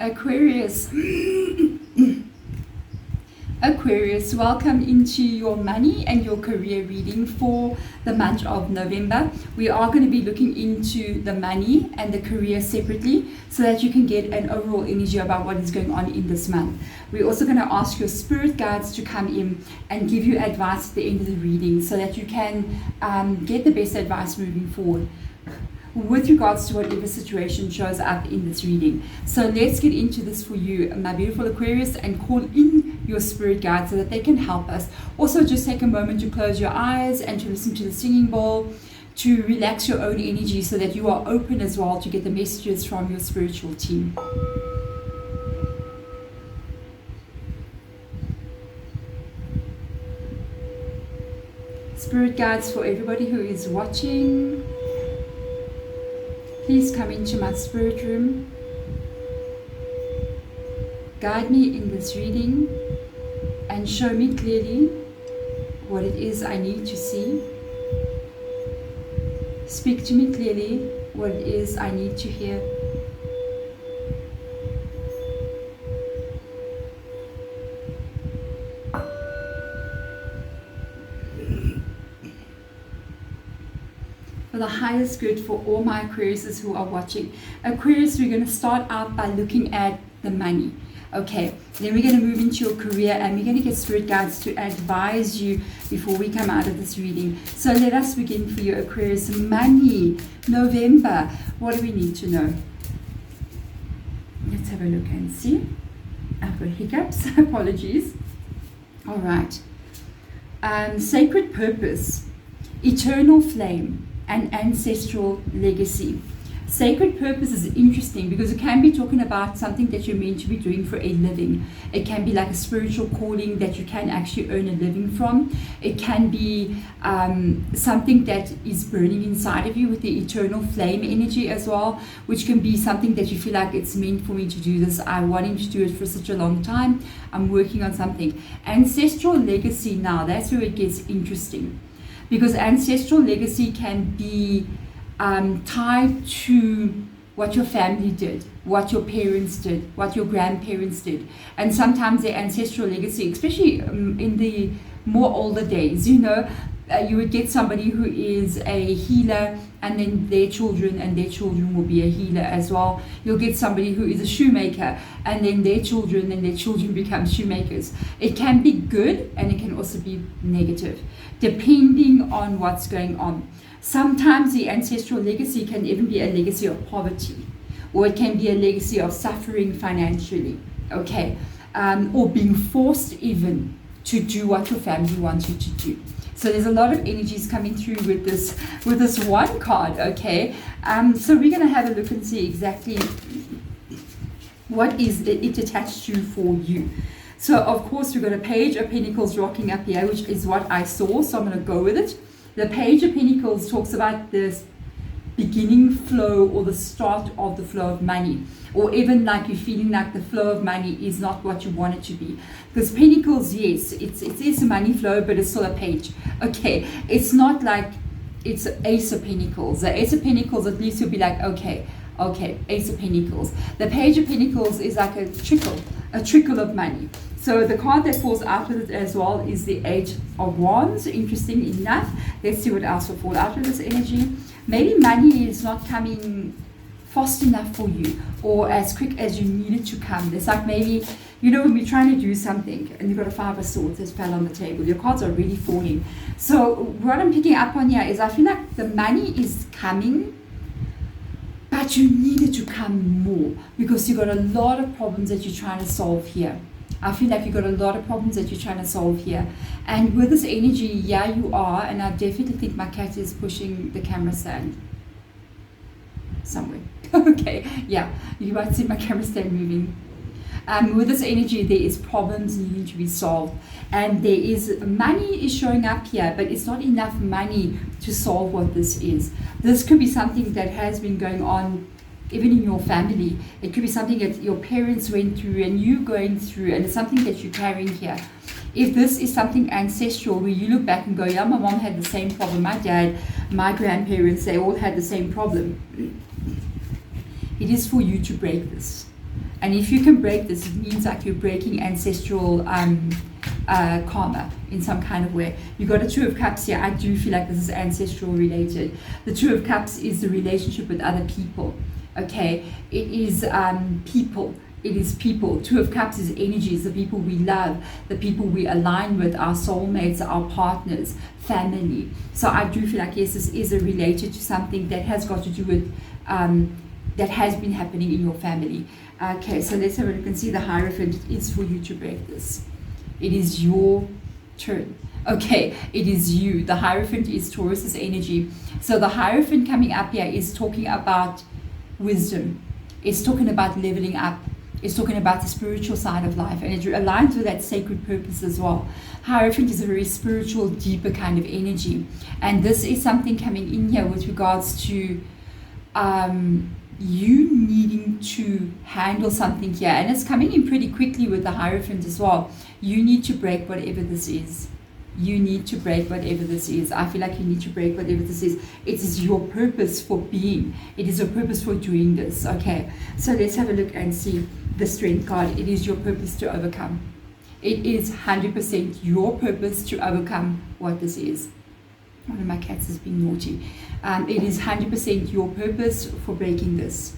Aquarius. Aquarius, welcome into your money and your career reading for the month of November. We are going to be looking into the money and the career separately so that you can get an overall energy about what is going on in this month. We're also going to ask your spirit guides to come in and give you advice at the end of the reading so that you can get the best advice moving forward with regards to whatever situation shows up in this reading. So let's get into this for you, my beautiful Aquarius, and call in your spirit guides so that they can help us. Also, just take a moment to close your eyes and to listen to the singing bowl, to relax your own energy so that you are open as well to get the messages from your spiritual team. Spirit guides for everybody who is watching, please come into my spirit room. Guide me in this reading and show me clearly what it is I need to see. Speak to me clearly what it is I need to hear. For the highest good for all my Aquariuses who are watching. Aquarius, we're going to start out by looking at the money. Okay, then we're going to move into your career and we're going to get spirit guides to advise you before we come out of this reading. So let us begin for your Aquarius. Money, November. What do we need to know? Let's have a look and see. I've got hiccups. Apologies. All right. Sacred purpose, eternal flame, and ancestral legacy. Sacred purpose is interesting because it can be talking about something that you're meant to be doing for a living. It can be like a spiritual calling that you can actually earn a living from. It can be something that is burning inside of you with the eternal flame energy as well, which can be something that you feel like it's meant for me to do this. I wanted to do it for such a long time. I'm working on something. Ancestral legacy now, that's where it gets interesting. Because ancestral legacy can be tied to what your family did, what your parents did, what your grandparents did. And sometimes the ancestral legacy, especially in the more older days, you would get somebody who is a healer and then their children will be a healer as well. You'll get somebody who is a shoemaker and then their children become shoemakers. It can be good and it can also be negative, depending on what's going on. Sometimes the ancestral legacy can even be a legacy of poverty, or it can be a legacy of suffering financially, okay, or being forced even to do what your family wants you to do. So there's a lot of energies coming through with this one card, okay. So we're going to have a look and see exactly what is it attached to for you. So of course we've got a Page of Pentacles rocking up here, which is what I saw, so I'm going to go with it. The Page of Pentacles talks about this beginning flow or the start of the flow of money, or even like you're feeling like the flow of money is not what you want it to be. Because Pentacles, yes, it is a money flow, but it's still a page. Okay, it's not like it's Ace of Pentacles. The Ace of Pentacles, at least you'll be like, okay, Ace of Pentacles. The Page of Pentacles is like a trickle of money. So the card that falls out with it as well is the Eight of Wands. Interesting enough. Let's see what else will fall out with this energy. Maybe money is not coming fast enough for you or as quick as you need it to come. It's like maybe, when we're trying to do something and you've got a Five of Swords that fell on the table. Your cards are really falling. So what I'm picking up on here is I feel like the money is coming, but you need it to come more because you've got a lot of problems that you're trying to solve here. I feel like you've got a lot of problems that you're trying to solve here. And with this energy, yeah, you are. And I definitely think my cat is pushing the camera stand somewhere. Okay, yeah, you might see my camera stand moving. With this energy, there is problems needing to be solved. And there is money is showing up here, but it's not enough money to solve what this is. This could be something that has been going on even in your family. It could be something that your parents went through and you going through, and it's something that you're carrying here. If this is something ancestral where you look back and go, yeah, my mom had the same problem, my dad, my grandparents, they all had the same problem. It is for you to break this. And if you can break this, it means like you're breaking ancestral karma in some kind of way. You got a Two of Cups here. I do feel like this is ancestral related. The Two of Cups is the relationship with other people. Okay, it is people. It is people. Two of Cups is energies, the people we love, the people we align with, our soulmates, our partners, family. So I do feel like, yes, this is related to something that has got to do with, that has been happening in your family. Okay, so let's have a look and see the Hierophant. It is for you to break this. It is your turn. Okay, it is you. The Hierophant is Taurus's energy. So the Hierophant coming up here is talking about wisdom. It's talking about leveling up. It's talking about the spiritual side of life, and it aligns with that sacred purpose as well. Hierophant is a very spiritual, deeper kind of energy, and this is something coming in here with regards to you needing to handle something here, and it's coming in pretty quickly with the Hierophant as well. You need to break whatever this is. You need to break whatever this is. I feel like you need to break whatever this is. It is your purpose for being. It is your purpose for doing this. Okay, so let's have a look and see the Strength card. It is your purpose to overcome. It is 100% your purpose to overcome what this is. One of my cats has been naughty. It is 100% your purpose for breaking this.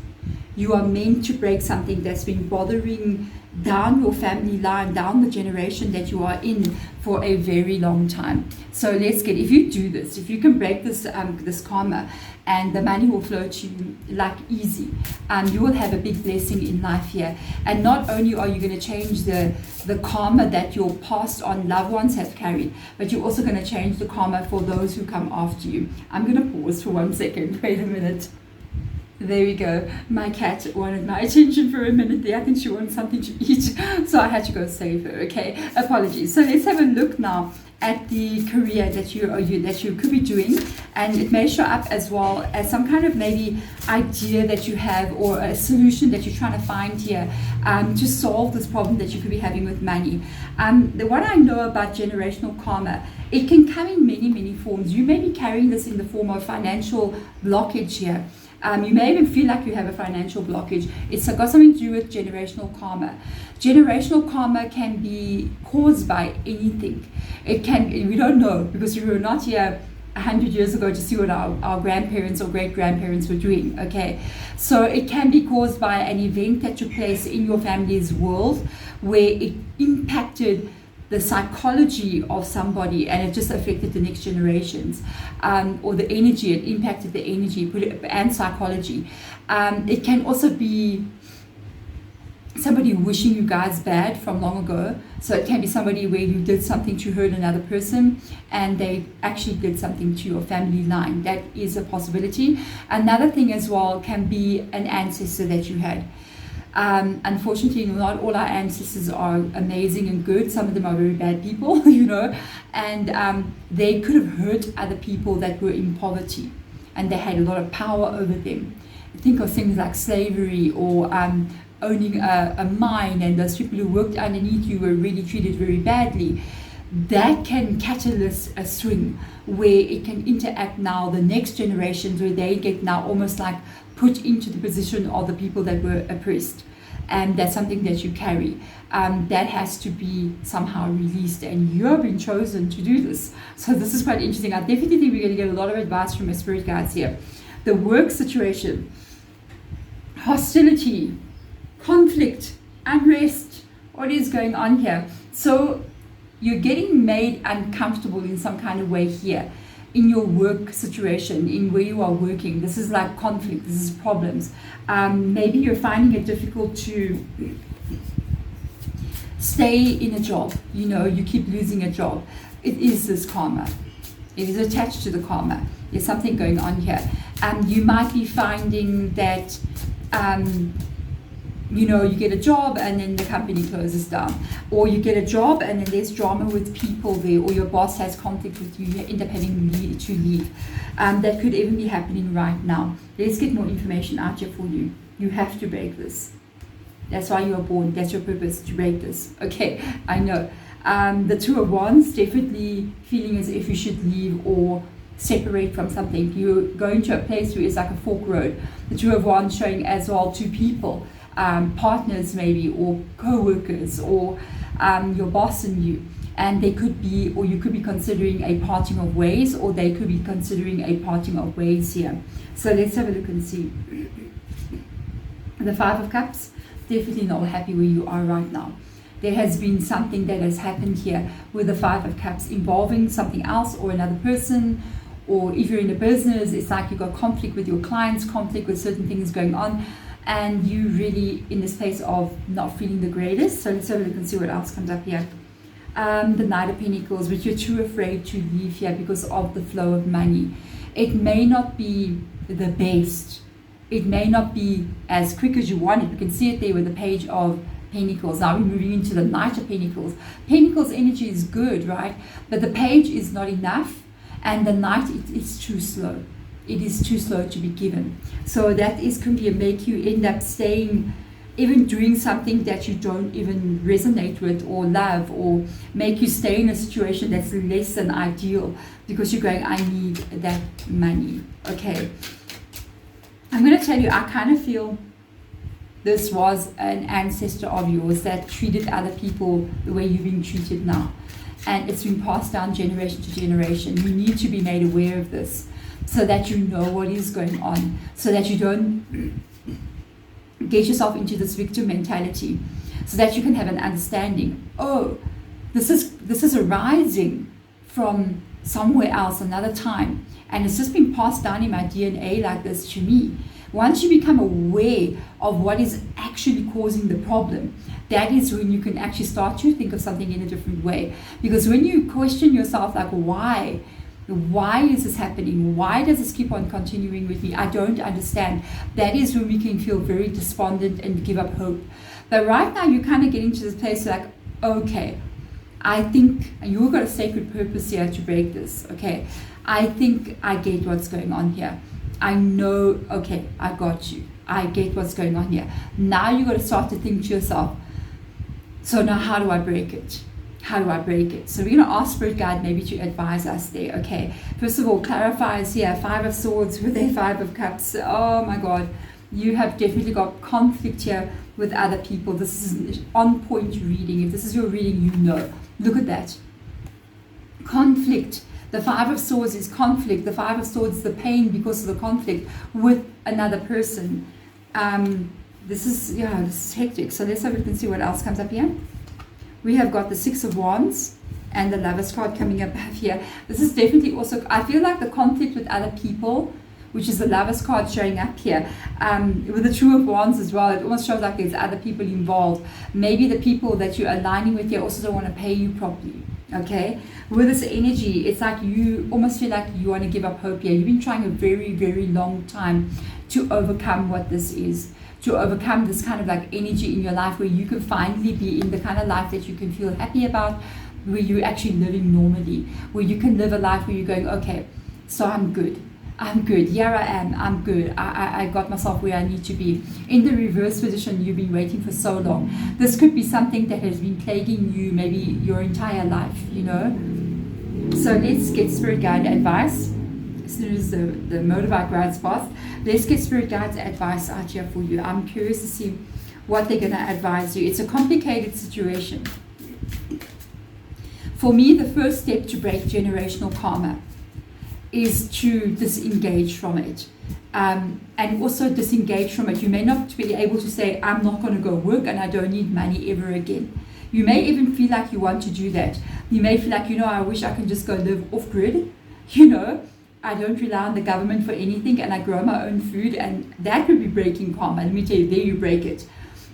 You are meant to break something that's been bothering down your family line, down the generation that you are in for a very long time. So let's get, if you do this, if you can break this this karma, and the money will flow to you like easy, you will have a big blessing in life here. And not only are you going to change the karma that your passed on loved ones have carried, but you're also going to change the karma for those who come after you. I'm going to pause for 1 second. Wait a minute. There we go. My cat wanted my attention for a minute there. I think she wanted something to eat, so I had to go save her. Okay, apologies. So let's have a look now at the career that you could be doing, and it may show up as well as some kind of maybe idea that you have, or a solution that you're trying to find here to solve this problem that you could be having with money. What I know about generational karma, it can come in many forms. You may be carrying this in the form of financial blockage here. You may even feel like you have a financial blockage. It's got something to do with generational karma. Generational karma can be caused by anything. It can, we don't know, because we were not here 100 years ago to see what our grandparents or great-grandparents were doing, okay? So it can be caused by an event that took place in your family's world where it impacted the psychology of somebody, and it just affected the next generations, or the energy, it impacted the energy and psychology. It can also be somebody wishing you guys bad from long ago. So it can be somebody where you did something to hurt another person and they actually did something to your family line. That is a possibility. Another thing as well can be an ancestor that you had. Unfortunately, not all our ancestors are amazing and good. Some of them are very bad people, you know, and they could have hurt other people that were in poverty, and they had a lot of power over them. Think of things like slavery, or owning a mine, and those people who worked underneath you were really treated very badly. That can catalyst a swing where it can interact now the next generations, where they get now almost like put into the position of the people that were oppressed. And that's something that you carry. That has to be somehow released, and you have been chosen to do this. So this is quite interesting. I definitely think we're going to get a lot of advice from my spirit guides here. The work situation, hostility, conflict, unrest, what is going on here? So you're getting made uncomfortable in some kind of way here in your work situation, in where you are working. This is like conflict, this is problems. Maybe you're finding it difficult to stay in a job. You know, you keep losing a job. It is this karma. It is attached to the karma. There's something going on here. You might be finding that you know, you get a job and then the company closes down, or you get a job and then there's drama with people there, or your boss has conflict with you, you end up having to leave. That could even be happening right now. Let's get more information out here for you. You have to break this. That's why you are born. That's your purpose, to break this. Okay, I know. The Two of Wands, definitely feeling as if you should leave or separate from something. You're going to a place where it's like a fork road. The Two of Wands showing as well two people. partners maybe, or co-workers, or your boss and you. And they could be, or you could be considering a parting of ways, or they could be considering a parting of ways here. So let's have a look and see. The Five of Cups, definitely not happy where you are right now. There has been something that has happened here with the Five of Cups involving something else or another person, or if you're in a business, it's like you've got conflict with your clients, conflict with certain things going on, and you really in this place of not feeling the greatest. So let's have a look and see what else comes up here. The Knight of Pentacles, which you're too afraid to leave here because of the flow of money. It may not be the best. It may not be as quick as you want it. You can see it there with the Page of Pentacles. Now we're moving into the Knight of Pentacles. Pentacles energy is good, right? But the Page is not enough, and the Knight, it is too slow. It is too slow to be given. So that is could be make you end up staying, even doing something that you don't even resonate with or love, or make you stay in a situation that's less than ideal because you're going, I need that money. Okay. I'm going to tell you, I kind of feel this was an ancestor of yours that treated other people the way you're being treated now. And it's been passed down generation to generation. You need to be made aware of this so that you know what is going on, so that you don't get yourself into this victim mentality, so that you can have an understanding. Oh, this is arising from somewhere else, another time. And it's just been passed down in my DNA like this to me. Once you become aware of what is actually causing the problem, that is when you can actually start to think of something in a different way. Because when you question yourself, like, why is this happening? Why does this keep on continuing with me? I don't understand. That is when we can feel very despondent and give up hope. But right now, you're kind of getting to this place like, okay, I think, and you've got a sacred purpose here to break this, okay? I think I get what's going on here. I know, okay, I got you. I get what's going on here. Now you got to start to think to yourself, so now how do I break it? How do I break it? So we're going to ask Spirit Guide maybe to advise us there, okay? First of all, clarifies here, Five of Swords with a Five of Cups. Oh my God, you have definitely got conflict here with other people. This is an on-point reading. If this is your reading, you know. Look at that. Conflict. The Five of Swords is conflict. The Five of Swords is the pain because of the conflict with another person. This is hectic. So let's have a look and see what else comes up here. We have got the Six of Wands and the Lovers card coming up here. This is definitely also, I feel like the conflict with other people, which is the Lovers card showing up here. With the Two of Wands as well, it almost shows like there's other people involved. Maybe the people that you're aligning with here also don't want to pay you properly. Okay, with this energy, it's like you almost feel like you want to give up hope here. You've been trying a very, very long time to overcome what this is, to overcome this kind of like energy in your life where you can finally be in the kind of life that you can feel happy about, where you're actually living normally, where you can live a life where you're going, okay, so I'm good. Here I am. I'm good. I got myself where I need to be. In the reverse position, you've been waiting for so long. This could be something that has been plaguing you maybe your entire life, you know. So let's get Spirit Guide advice. As soon as the motorbike rides past, let's get Spirit Guide's advice out here for you. I'm curious to see what they're going to advise you. It's a complicated situation. For me, the first step to break generational karma is to disengage from it, and also disengage from it. You may not be able to say, I'm not going to go work and I don't need money ever again. You may even feel like you want to do that. You may feel like, I wish I can just go live off grid. I don't rely on the government for anything and I grow my own food, and that would be breaking karma. Let me tell you, there you break it.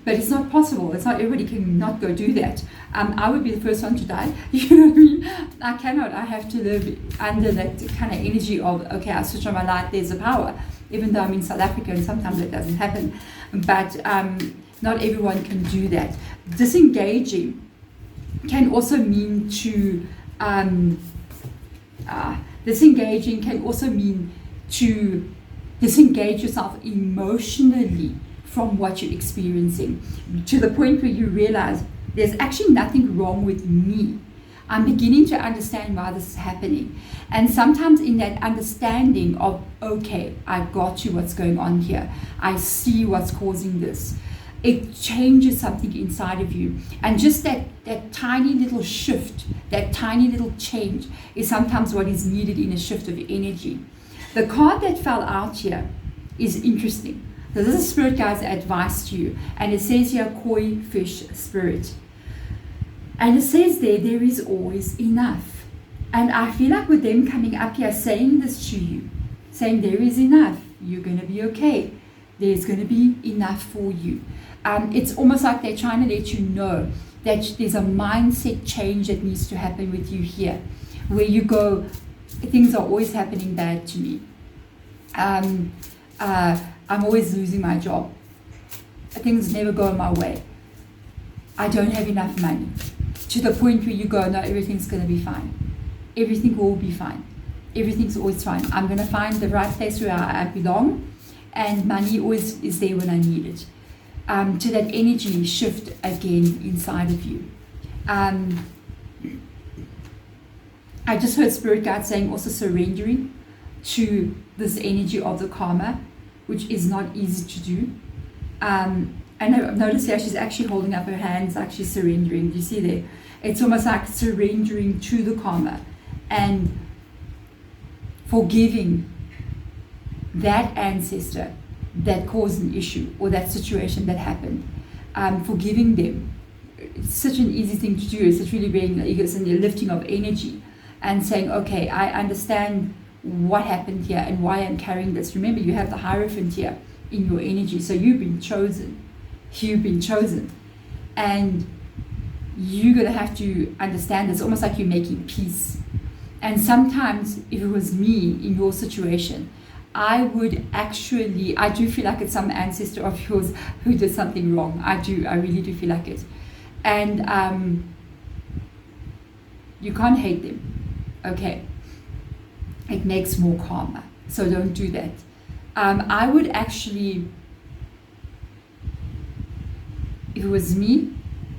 But it's not possible. It's not, everybody can not go do that. I would be the first one to die. You know what I mean? I cannot. I have to live under that kind of energy of, okay, I switch on my light, there's a power. Even though I'm in South Africa and sometimes that doesn't happen. But not everyone can do that. Disengaging can also mean to, disengaging can also mean to disengage yourself emotionally from what you're experiencing, to the point where you realize there's actually nothing wrong with me. I'm beginning to understand why this is happening. And sometimes in that understanding of, okay, I got you what's going on here. I see what's causing this. it changes something inside of you. And just that tiny little shift, that tiny little change is sometimes what is needed in a shift of energy. The card that fell out here is interesting. So this is Spirit Guide's advice to you. And it says here, koi fish spirit. And it says there is always enough. And I feel like with them coming up here saying this to you, saying there is enough, you're going to be okay. There's going to be enough for you. It's almost like they're trying to let you know that there's a mindset change that needs to happen with you here, where you go, things are always happening bad to me. I'm always losing my job. Things never go my way. I don't have enough money. To the point where you go, no, everything's going to be fine. Everything will be fine. Everything's always fine. I'm going to find the right place where I belong, and money always is there when I need it. To that energy shift again inside of you. I just heard Spirit Guide saying also surrendering to this energy of the karma, which is not easy to do. And I've noticed here she's actually holding up her hands like she's surrendering. Do you see there? It's almost like surrendering to the karma and forgiving that ancestor that caused an issue or that situation that happened. Forgiving them. It's such an easy thing to do. It's really being it's in the lifting of energy and saying, okay, I understand what happened here and why I'm carrying this. Remember, you have the Hierophant here in your energy. So you've been chosen. You've been chosen. And you're going to have to understand this, almost like you're making peace. And sometimes, if it was me in your situation, I do feel like it's some ancestor of yours who did something wrong. I really do feel like it. And you can't hate them, okay? It makes more karma, so don't do that. I would actually, if it was me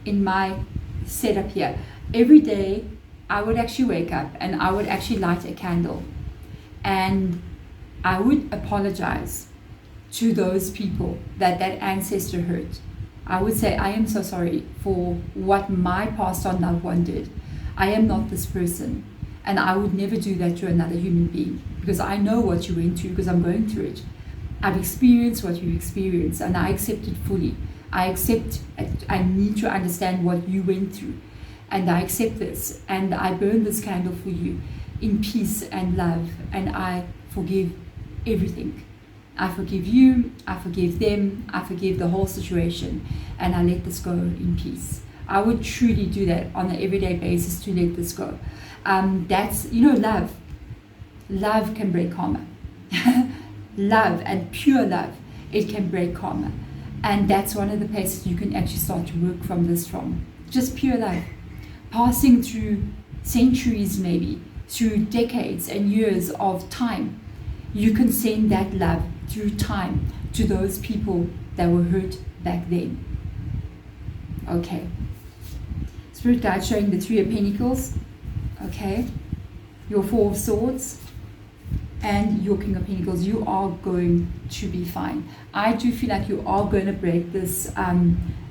in my setup here, every day I would actually wake up and I would actually light a candle and I would apologize to those people that ancestor hurt. I would say, I am so sorry for what my passed on loved one did. I am not this person. And I would never do that to another human being because I know what you went through because I'm going through it. I've experienced what you experienced and I accept it fully. I need to understand what you went through. And I accept this. And I burn this candle for you in peace and love. And I forgive everything. I forgive you, I forgive them, I forgive the whole situation, and I let this go in peace. I would truly do that on an everyday basis to let this go. That's, love. Love can break karma. Love and pure love, it can break karma. And that's one of the places you can actually start to work from. Just pure love. Passing through centuries maybe, through decades and years of time, you can send that love through time to those people that were hurt back then. Okay. Spirit Guide showing the Three of Pentacles. Okay. Your Four of Swords and your King of Pentacles. You are going to be fine. I do feel like you are going to break this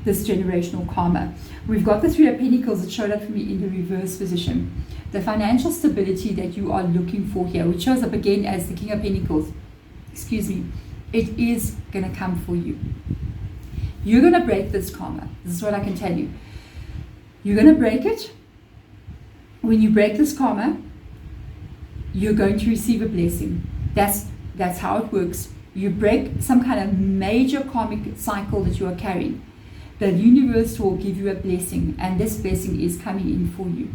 this generational karma. We've got the Three of Pentacles that showed up for me in the reverse position. The financial stability that you are looking for here, which shows up again as the King of Pentacles, it is going to come for you. You're going to break this karma. This is what I can tell you. You're going to break it. When you break this karma, you're going to receive a blessing. That's how it works. You break some kind of major karmic cycle that you are carrying. The universe will give you a blessing, and this blessing is coming in for you.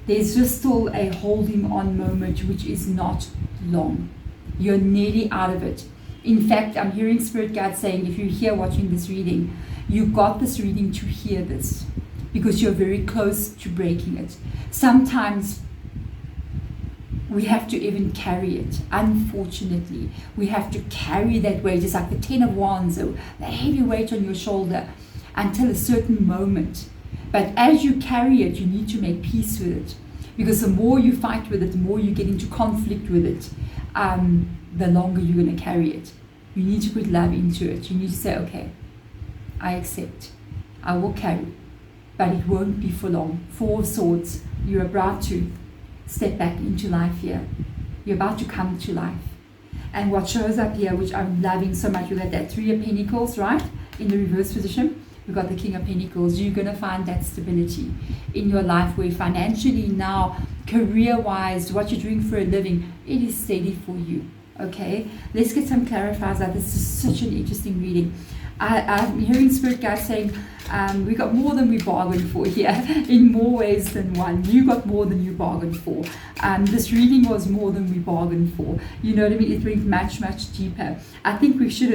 There's just still a holding on moment, which is not long. You're nearly out of it. In fact, I'm hearing Spirit Guide saying, if you're here watching this reading, you got this reading to hear this because you're very close to breaking it. Sometimes we have to even carry it. Unfortunately, we have to carry that weight. It's like the 10 of Wands, or the heavy weight on your shoulder until a certain moment. But as you carry it, you need to make peace with it. Because the more you fight with it, the more you get into conflict with it, the longer you're going to carry it. You need to put love into it. You need to say, okay, I accept. I will carry, but it won't be for long. Four of Swords, you're about to step back into life here. You're about to come to life. And what shows up here, which I'm loving so much, you got that Three of Pentacles, right? In the reverse position, we've got the King of Pentacles. You're going to find that stability in your life where financially now, career-wise, what you're doing for a living, it is steady for you. Okay, let's get some clarifiers out. This is such an interesting reading. I'm hearing Spirit guys saying we got more than we bargained for here in more ways than one. You got more than you bargained for. This reading was more than we bargained for. You know what I mean? It went much, much deeper. I think we should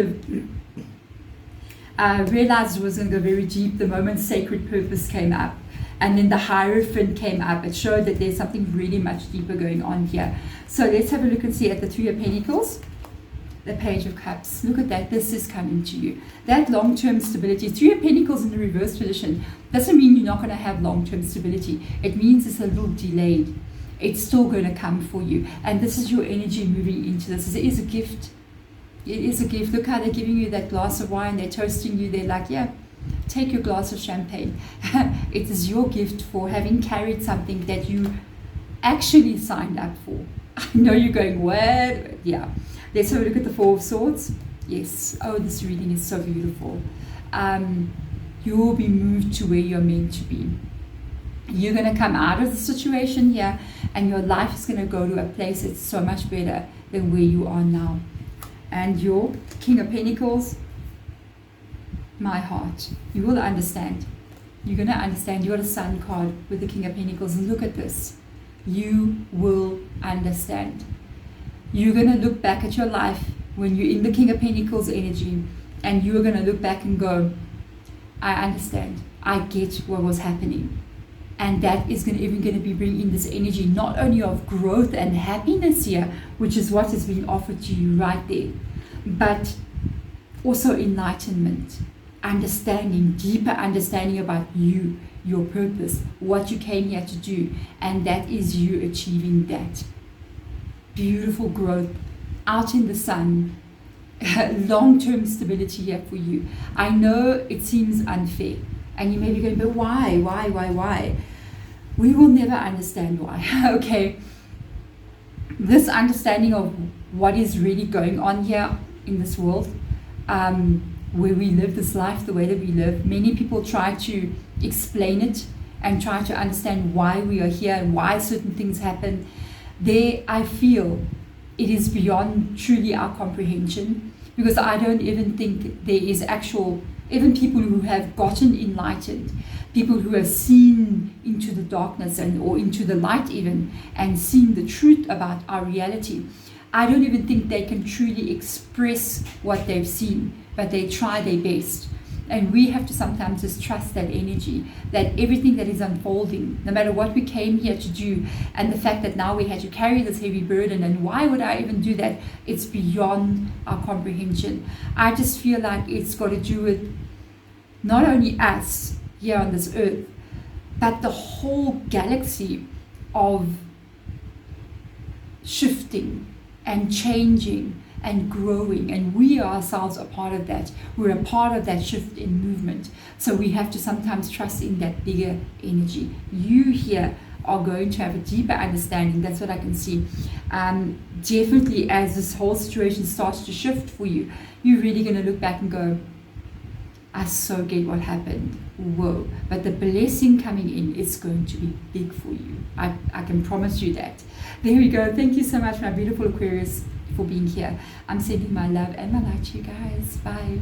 have realized it was going to go very deep the moment Sacred Purpose came up. And then the Hierophant came up. It showed that there's something really much deeper going on here. So let's have a look and see at the Three of Pentacles. The Page of Cups. Look at that. This is coming to you. That long-term stability. Three of Pentacles in the reverse position doesn't mean you're not going to have long-term stability. It means it's a little delayed. It's still going to come for you. And this is your energy moving into this. It is a gift. It is a gift. Look how they're giving you that glass of wine. They're toasting you. They're like, yeah, take your glass of champagne. It is your gift for having carried something that you actually signed up for. I know you're going, what? Yeah. Let's have a look at the Four of Swords. Yes. Oh, this reading is so beautiful. You will be moved to where you're meant to be. You're going to come out of the situation here, and your life is going to go to a place that's so much better than where you are now. And your King of Pentacles, my heart. You will understand. You're going to understand. You got a Sun card with the King of Pentacles. Look at this. You will understand. You're going to look back at your life when you're in the King of Pentacles energy, and you're going to look back and go, I understand. I get what was happening. And that is even going to be bringing this energy not only of growth and happiness here, which is what is being offered to you right there, but also enlightenment, understanding, deeper understanding about you, your purpose, what you came here to do, and that is you achieving that. Beautiful growth out in the sun, long-term stability here for you. I know it seems unfair, and you may be going, but why? We will never understand why. Okay, this understanding of what is really going on here in this world, where we live this life the way that we live, many people try to explain it and try to understand why we are here and why certain things happen. There, I feel it is beyond truly our comprehension, because I don't even think there is even people who have gotten enlightened, people who have seen into the darkness or into the light even, and seen the truth about our reality. I don't even think they can truly express what they've seen, but they try their best. And we have to sometimes just trust that energy, that everything that is unfolding, no matter what we came here to do, and the fact that now we had to carry this heavy burden, and why would I even do that? It's beyond our comprehension. I just feel like it's got to do with not only us here on this earth, but the whole galaxy of shifting and changing and growing, and we ourselves are part of that. We're a part of that shift in movement. So we have to sometimes trust in that bigger energy. You here are going to have a deeper understanding. That's what I can see. Definitely as this whole situation starts to shift for you, you're really going to look back and go, I so get what happened. Whoa. But the blessing coming in is going to be big for you. I can promise you that. There we go. Thank you so much, my beautiful Aquarius, for being here. I'm sending my love and my light to you guys. Bye.